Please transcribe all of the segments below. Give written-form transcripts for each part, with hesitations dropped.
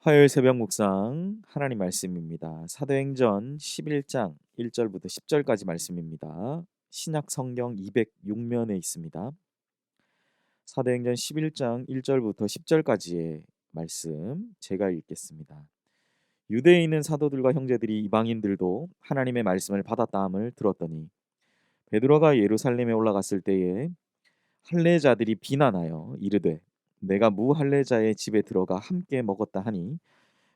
화요일 새벽 묵상 하나님 말씀입니다. 사도행전 11장 1절부터 10절까지 말씀입니다. 신약 성경 206면에 있습니다. 사도행전 11장 1절부터 10절까지의 말씀 제가 읽겠습니다. 유대에 있는 사도들과 형제들이 이방인들도 하나님의 말씀을 받았다함을 들었더니 베드로가 예루살렘에 올라갔을 때에 할례자들이 비난하여 이르되 내가 무할례자의 집에 들어가 함께 먹었다 하니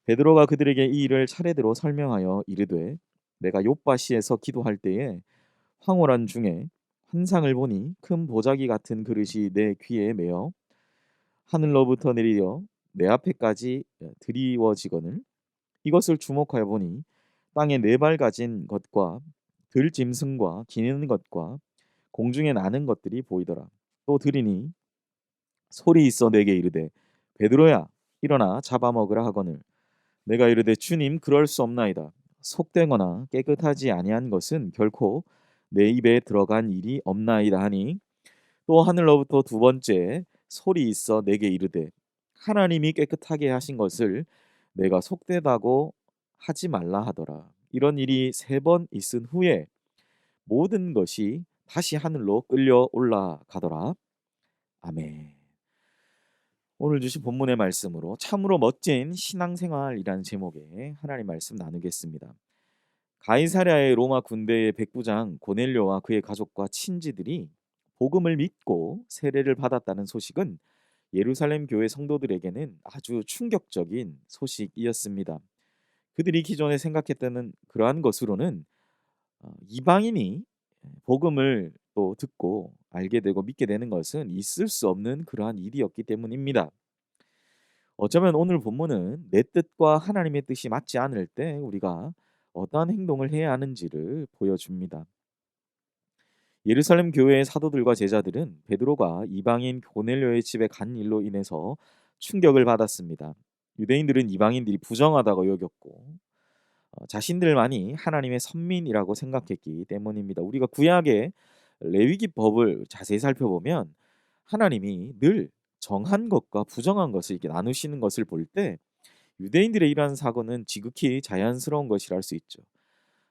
베드로가 그들에게 이 일을 차례대로 설명하여 이르되 내가 욥바시에서 기도할 때에 황홀한 중에 환상을 보니 큰 보자기 같은 그릇이 내 귀에 매어 하늘로부터 내려 내 앞에까지 드리워지거늘 이것을 주목하여 보니 땅에 네 발 가진 것과 들짐승과 기는 것과 공중에 나는 것들이 보이더라. 또 들으니 소리 있어 내게 이르되 베드로야 일어나 잡아먹으라 하거늘 내가 이르되 주님 그럴 수 없나이다. 속되거나 깨끗하지 아니한 것은 결코 내 입에 들어간 일이 없나이다 하니 또 하늘로부터 두 번째 소리 있어 내게 이르되 하나님이 깨끗하게 하신 것을 내가 속되다고 하지 말라 하더라. 이런 일이 세 번 있은 후에 모든 것이 다시 하늘로 끌려 올라가더라. 아멘. 오늘 주신 본문의 말씀으로 참으로 멋진 신앙생활이라는 제목의 하나님 말씀 나누겠습니다. 가이사랴의 로마 군대의 백부장 고넬료와 그의 가족과 친지들이 복음을 믿고 세례를 받았다는 소식은 예루살렘 교회 성도들에게는 아주 충격적인 소식이었습니다. 그들이 기존에 생각했던 그러한 것으로는 이방인이 복음을 또 듣고 알게 되고 믿게 되는 것은 있을 수 없는 그러한 일이었기 때문입니다. 어쩌면 오늘 본문은 내 뜻과 하나님의 뜻이 맞지 않을 때 우리가 어떠한 행동을 해야 하는지를 보여줍니다. 예루살렘 교회의 사도들과 제자들은 베드로가 이방인 고넬료의 집에 간 일로 인해서 충격을 받았습니다. 유대인들은 이방인들이 부정하다고 여겼고 자신들만이 하나님의 선민이라고 생각했기 때문입니다. 우리가 구약의 레위기 법을 자세히 살펴보면 하나님이 늘 정한 것과 부정한 것을 이렇게 나누시는 것을 볼 때 유대인들의 이러한 사고는 지극히 자연스러운 것이라 할 수 있죠.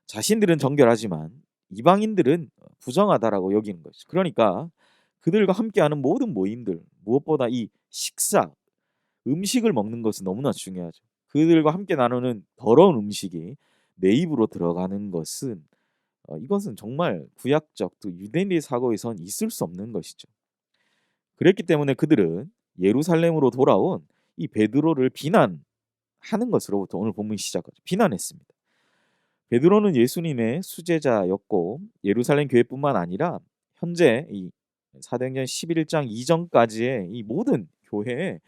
자신들은 정결하지만 이방인들은 부정하다라고 여기는 것이죠. 그러니까 그들과 함께하는 모든 모임들, 무엇보다 이 식사, 음식을 먹는 것은 너무나 중요하죠. 그들과 함께 나누는 더러운 음식이 내 입으로 들어가는 것은 이것은 정말 구약적 또 유대인의 사고에선 있을 수 없는 것이죠. 그랬기 때문에 그들은 예루살렘으로 돌아온 이 베드로를 비난하는 것으로부터 오늘 본문이 시작하죠. 비난했습니다. 베드로는 예수님의 수제자였고 예루살렘 교회뿐만 아니라 현재 이 사도행전 11장 이전까지의 이 모든 교회의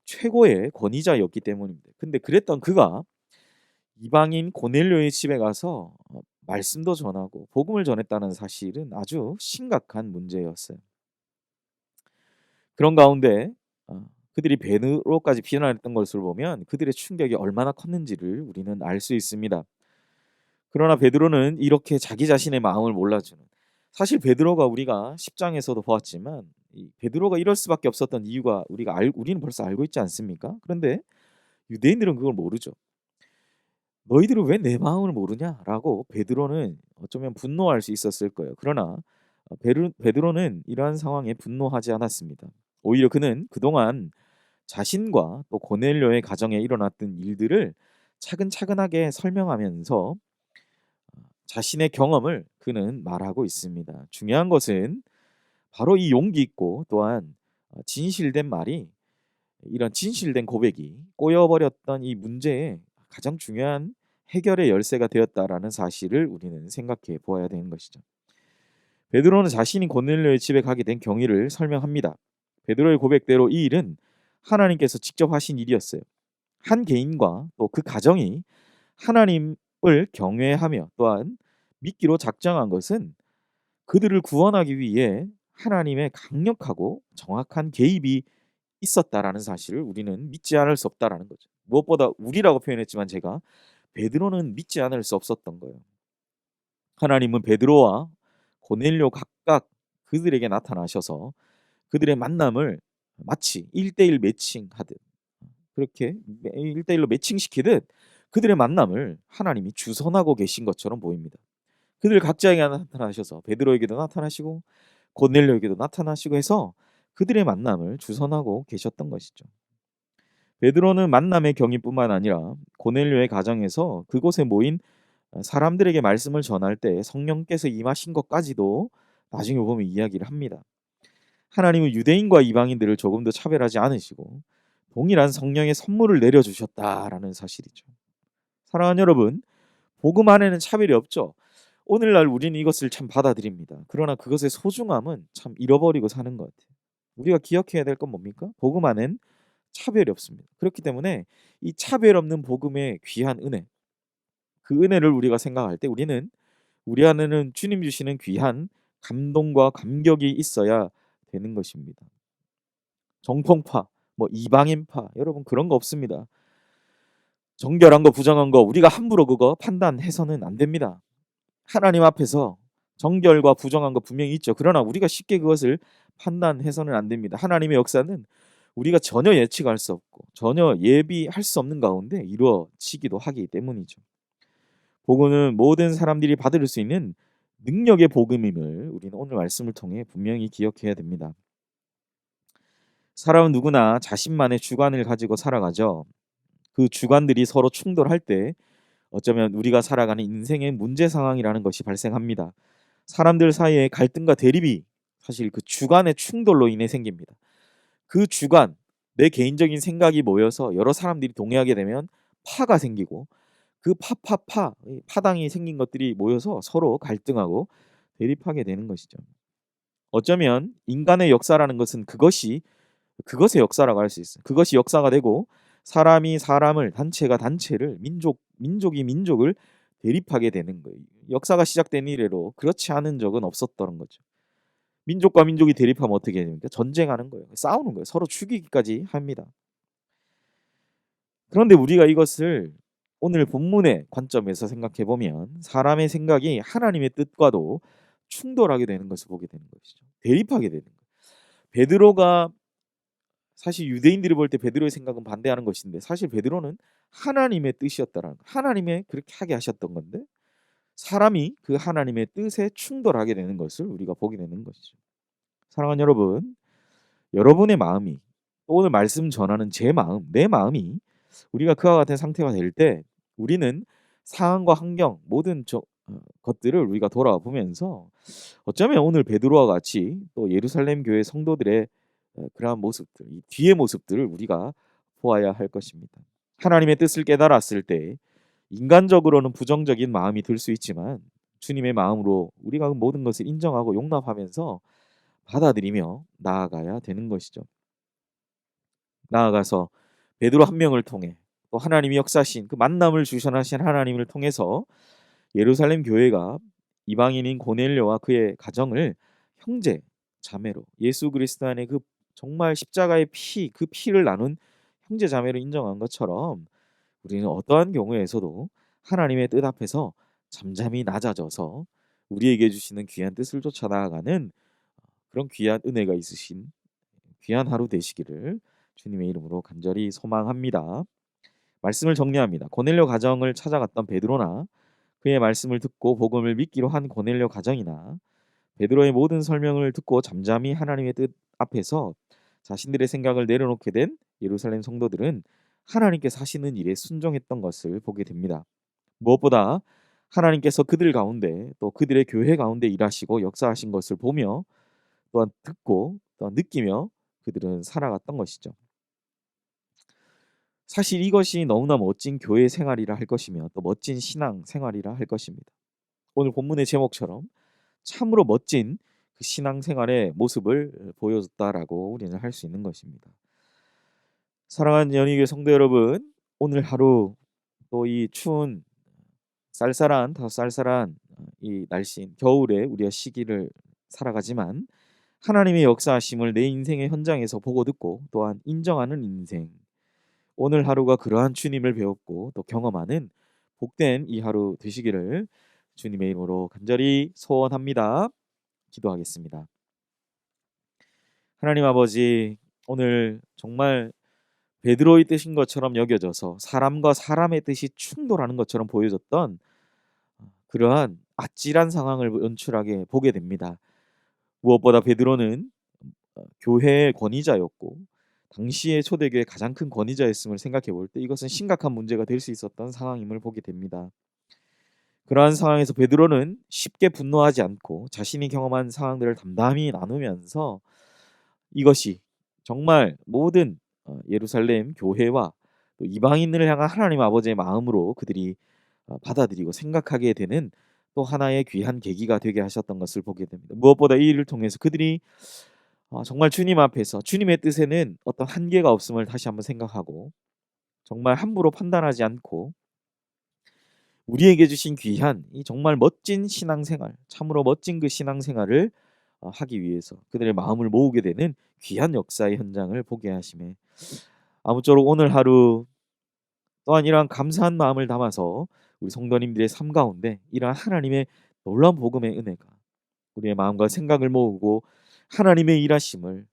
최고의 권위자였기 때문입니다. 근데 그랬던 그가 이방인 고넬료의 집에 가서 말씀도 전하고 복음을 전했다는 사실은 아주 심각한 문제였어요. 그런 가운데 그들이 베드로까지 비난했던 것을 보면 그들의 충격이 얼마나 컸는지를 우리는 알 수 있습니다. 그러나 베드로는 이렇게 자기 자신의 마음을 몰라주는 사실 베드로가 우리가 10장에서도 보았지만 이 베드로가 이럴 수밖에 없었던 이유가 우리는 벌써 알고 있지 않습니까? 그런데 유대인들은 그걸 모르죠. 너희들은 왜 내 마음을 모르냐라고 베드로는 어쩌면 분노할 수 있었을 거예요. 그러나 베드로는 이러한 상황에 분노하지 않았습니다. 오히려 그는 그동안 자신과 또 고넬료의 가정에 일어났던 일들을 차근차근하게 설명하면서 자신의 경험을 그는 말하고 있습니다. 중요한 것은 바로 이 용기 있고 또한 진실된 말이 이런 진실된 고백이 꼬여버렸던 이 문제에 가장 중요한 해결의 열쇠가 되었다라는 사실을 우리는 생각해 보아야 되는 것이죠. 베드로는 자신이 고넬료의 집에 가게 된 경위를 설명합니다. 베드로의 고백대로 이 일은 하나님께서 직접 하신 일이었어요. 한 개인과 또 그 가정이 하나님을 경외하며 또한 믿기로 작정한 것은 그들을 구원하기 위해 하나님의 강력하고 정확한 개입이 있었다라는 사실을 우리는 믿지 않을 수 없다라는 거죠. 무엇보다 우리라고 표현했지만 제가 베드로는 믿지 않을 수 없었던 거예요. 하나님은 베드로와 고넬료 각각 그들에게 나타나셔서 그들의 만남을 마치 1대1 매칭하듯 그렇게 1대1로 매칭시키듯 그들의 만남을 하나님이 주선하고 계신 것처럼 보입니다. 그들 각자에게 나타나셔서 베드로에게도 나타나시고 고넬료에게도 나타나시고 해서 그들의 만남을 주선하고 계셨던 것이죠. 베드로는 만남의 경위뿐만 아니라 고넬료의 가정에서 그곳에 모인 사람들에게 말씀을 전할 때 성령께서 임하신 것까지도 나중에 보면 이야기를 합니다. 하나님은 유대인과 이방인들을 조금도 차별하지 않으시고 동일한 성령의 선물을 내려주셨다라는 사실이죠. 사랑하는 여러분, 복음 안에는 차별이 없죠. 오늘날 우리는 이것을 참 받아들입니다. 그러나 그것의 소중함은 참 잃어버리고 사는 것 같아요. 우리가 기억해야 될 건 뭡니까? 복음 안엔 차별이 없습니다. 그렇기 때문에 이 차별 없는 복음의 귀한 은혜, 그 은혜를 우리가 생각할 때 우리는 우리 안에는 주님 주시는 귀한 감동과 감격이 있어야 되는 것입니다. 정통파, 뭐 이방인파, 여러분 그런 거 없습니다. 정결한 거 부정한 거 우리가 함부로 그거 판단해서는 안 됩니다. 하나님 앞에서 정결과 부정한 거 분명히 있죠. 그러나 우리가 쉽게 그것을 판단해서는 안 됩니다. 하나님의 역사는 우리가 전혀 예측할 수 없고 전혀 예비할 수 없는 가운데 이루어지기도 하기 때문이죠. 복음은 모든 사람들이 받을 수 있는 능력의 복음임을 우리는 오늘 말씀을 통해 분명히 기억해야 됩니다. 사람은 누구나 자신만의 주관을 가지고 살아가죠. 그 주관들이 서로 충돌할 때 어쩌면 우리가 살아가는 인생의 문제 상황이라는 것이 발생합니다. 사람들 사이의 갈등과 대립이 사실 그 주관의 충돌로 인해 생깁니다. 그 주관, 내 개인적인 생각이 모여서 여러 사람들이 동의하게 되면 파가 생기고 그 파당이 생긴 것들이 모여서 서로 갈등하고 대립하게 되는 것이죠. 어쩌면 인간의 역사라는 것은 그것의 역사라고 할 수 있어요. 그것이 역사가 되고 사람이 사람을, 단체가 단체를, 민족이 민족을 대립하게 되는 거예요. 역사가 시작된 이래로 그렇지 않은 적은 없었던 거죠. 민족과 민족이 대립하면 어떻게 됩니까? 전쟁하는 거예요. 싸우는 거예요. 서로 죽이기까지 합니다. 그런데 우리가 이것을 오늘 본문의 관점에서 생각해 보면 사람의 생각이 하나님의 뜻과도 충돌하게 되는 것을 보게 되는 것이죠. 대립하게 되는 거예요. 베드로가 사실 유대인들이 볼 때 베드로의 생각은 반대하는 것인데 사실 베드로는 하나님의 뜻이었다라는 거. 하나님의 그렇게 하게 하셨던 건데 사람이 그 하나님의 뜻에 충돌하게 되는 것을 우리가 보게 되는 것이죠. 사랑하는 여러분, 여러분의 마음이 또 오늘 말씀 전하는 제 마음, 내 마음이 우리가 그와 같은 상태가 될 때 우리는 상황과 환경 모든 것들을 우리가 돌아보면서 어쩌면 오늘 베드로와 같이 또 예루살렘 교회 성도들의 그러한 모습들, 이 뒤의 모습들을 우리가 보아야 할 것입니다. 하나님의 뜻을 깨달았을 때 인간적으로는 부정적인 마음이 들 수 있지만 주님의 마음으로 우리가 모든 것을 인정하고 용납하면서 받아들이며 나아가야 되는 것이죠. 나아가서 베드로 한 명을 통해 또 하나님이 역사하신 그 만남을 주선하신 하나님을 통해서 예루살렘 교회가 이방인인 고넬료와 그의 가정을 형제 자매로 예수 그리스도 안에 그 정말 십자가의 그 피를 나눈 형제 자매로 인정한 것처럼 우리는 어떠한 경우에서도 하나님의 뜻 앞에서 잠잠히 낮아져서 우리에게 주시는 귀한 뜻을 쫓아 나아가는 그런 귀한 은혜가 있으신 귀한 하루 되시기를 주님의 이름으로 간절히 소망합니다. 말씀을 정리합니다. 고넬료 가정을 찾아갔던 베드로나 그의 말씀을 듣고 복음을 믿기로 한 고넬료 가정이나 베드로의 모든 설명을 듣고 잠잠히 하나님의 뜻 앞에서 자신들의 생각을 내려놓게 된 예루살렘 성도들은 하나님께서 하시는 일에 순종했던 것을 보게 됩니다. 무엇보다 하나님께서 그들 가운데 또 그들의 교회 가운데 일하시고 역사하신 것을 보며 또한 듣고 또한 느끼며 그들은 살아갔던 것이죠. 사실 이것이 너무나 멋진 교회 생활이라 할 것이며 또 멋진 신앙 생활이라 할 것입니다. 오늘 본문의 제목처럼 참으로 멋진 그 신앙 생활의 모습을 보여줬다라고 우리는 할 수 있는 것입니다. 사랑하는 연희교회 성도 여러분, 오늘 하루 또 이 추운 쌀쌀한 더 쌀쌀한 이 날씨인 겨울에 우리가 시기를 살아가지만 하나님의 역사하심을 내 인생의 현장에서 보고 듣고 또한 인정하는 인생, 오늘 하루가 그러한 주님을 배웠고 또 경험하는 복된 이 하루 되시기를 주님의 이름으로 간절히 소원합니다. 기도하겠습니다. 하나님 아버지, 오늘 정말 베드로의 뜻인 것처럼 여겨져서 사람과 사람의 뜻이 충돌하는 것처럼 보여졌던 그러한 아찔한 상황을 연출하게 보게 됩니다. 무엇보다 베드로는 교회의 권위자였고 당시의 초대교회의 가장 큰 권위자였음을 생각해 볼 때 이것은 심각한 문제가 될 수 있었던 상황임을 보게 됩니다. 그러한 상황에서 베드로는 쉽게 분노하지 않고 자신이 경험한 상황들을 담담히 나누면서 이것이 정말 모든 예루살렘 교회와 또 이방인을 향한 하나님 아버지의 마음으로 그들이 받아들이고 생각하게 되는 또 하나의 귀한 계기가 되게 하셨던 것을 보게 됩니다. 무엇보다 이 일을 통해서 그들이 정말 주님 앞에서 주님의 뜻에는 어떤 한계가 없음을 다시 한번 생각하고 정말 함부로 판단하지 않고 우리에게 주신 귀한 이 정말 멋진 신앙생활, 참으로 멋진 그 신앙생활을 하기 위해서 그들의 마음을 모으게 되는 귀한 역사의 현장을 보게 하심에 아무쪼록 오늘 하루 또한 이러한 감사한 마음을 담아서 우리 성도님들의 삶 가운데 이러한 하나님의 놀라운 복음의 은혜가 우리의 마음과 생각을 모으고 하나님의 일하심을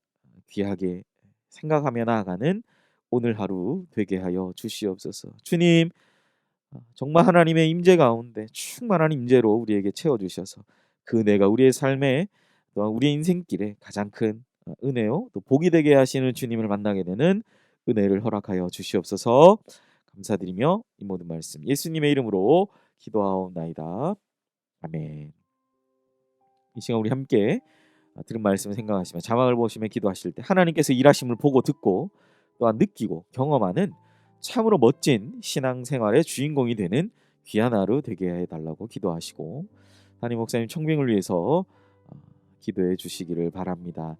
귀하게 생각하며 나아가는 오늘 하루 되게 하여 주시옵소서. 주님, 정말 하나님의 임재 가운데 충만한 임재로 우리에게 채워 주셔서 그 은혜가 우리의 삶에 또한 우리의 인생길에 가장 큰 은혜요 또 복이 되게 하시는 주님을 만나게 되는 은혜를 허락하여 주시옵소서. 감사드리며 이 모든 말씀 예수님의 이름으로 기도하옵나이다. 아멘. 이 시간 우리 함께 들은 말씀을 생각하시며 자막을 보시며 기도하실 때 하나님께서 일하심을 보고 듣고 또한 느끼고 경험하는 참으로 멋진 신앙생활의 주인공이 되는 귀한 하루 되게 해달라고 기도하시고 담임 목사님 청빙을 위해서 기도해 주시기를 바랍니다.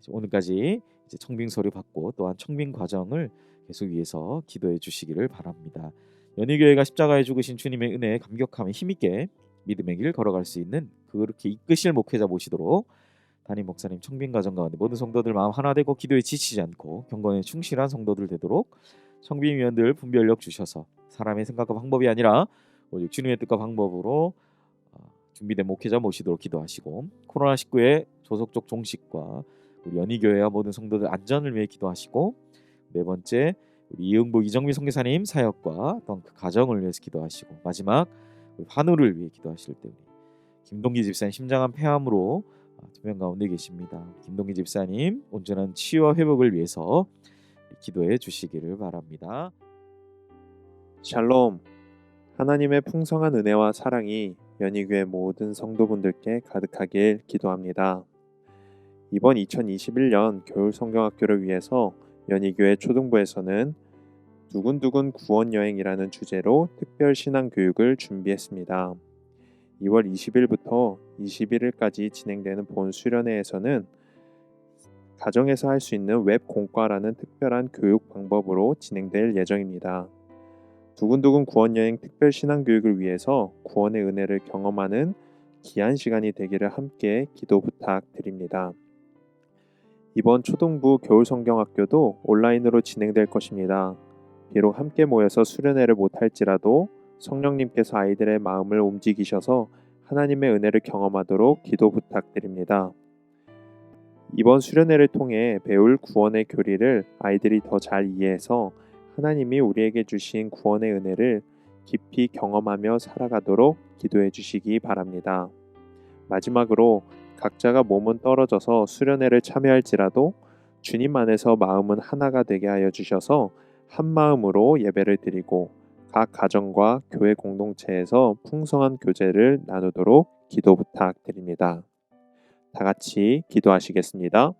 오늘까지 이제 청빙 서류 받고 또한 청빙 과정을 계속 위해서 기도해 주시기를 바랍니다. 연희교회가 십자가에 죽으신 주님의 은혜에 감격하며 힘있게 믿음의 길 걸어갈 수 있는 그렇게 이끄실 목회자 모시도록 담임 목사님 청빙 과정 가운데 모든 성도들 마음 하나 되고 기도에 지치지 않고 경건에 충실한 성도들 되도록 청빙위원들 분별력 주셔서 사람의 생각과 방법이 아니라 오직 주님의 뜻과 방법으로 준비된 목회자 모시도록 기도하시고 코로나19의 조속적 종식과 우리 연희교회와 모든 성도들 안전을 위해 기도하시고 네 번째 우리 이응복 이정미 선교사님 사역과 또한 그 가정을 위해서 기도하시고 마지막 우리 환우를 위해 기도하실 때 우리 김동기 집사님 심장암 폐암으로 투병 가운데 계십니다. 김동기 집사님 온전한 치유와 회복을 위해서 기도해 주시기를 바랍니다. 샬롬. 하나님의 풍성한 은혜와 사랑이 연희교회 모든 성도분들께 가득하길 기도합니다. 이번 2021년 겨울 성경학교를 위해서 연희교회 초등부에서는 두근두근 구원여행이라는 주제로 특별 신앙 교육을 준비했습니다. 2월 20일부터 21일까지 진행되는 본 수련회에서는 가정에서 할 수 있는 웹 공과라는 특별한 교육 방법으로 진행될 예정입니다. 두근두근 구원여행 특별 신앙교육을 위해서 구원의 은혜를 경험하는 귀한 시간이 되기를 함께 기도 부탁드립니다. 이번 초등부 겨울성경학교도 온라인으로 진행될 것입니다. 비록 함께 모여서 수련회를 못할지라도 성령님께서 아이들의 마음을 움직이셔서 하나님의 은혜를 경험하도록 기도 부탁드립니다. 이번 수련회를 통해 배울 구원의 교리를 아이들이 더 잘 이해해서 하나님이 우리에게 주신 구원의 은혜를 깊이 경험하며 살아가도록 기도해 주시기 바랍니다. 마지막으로 각자가 몸은 떨어져서 수련회를 참여할지라도 주님 안에서 마음은 하나가 되게 하여 주셔서 한 마음으로 예배를 드리고 각 가정과 교회 공동체에서 풍성한 교제를 나누도록 기도 부탁드립니다. 다 같이 기도하시겠습니다.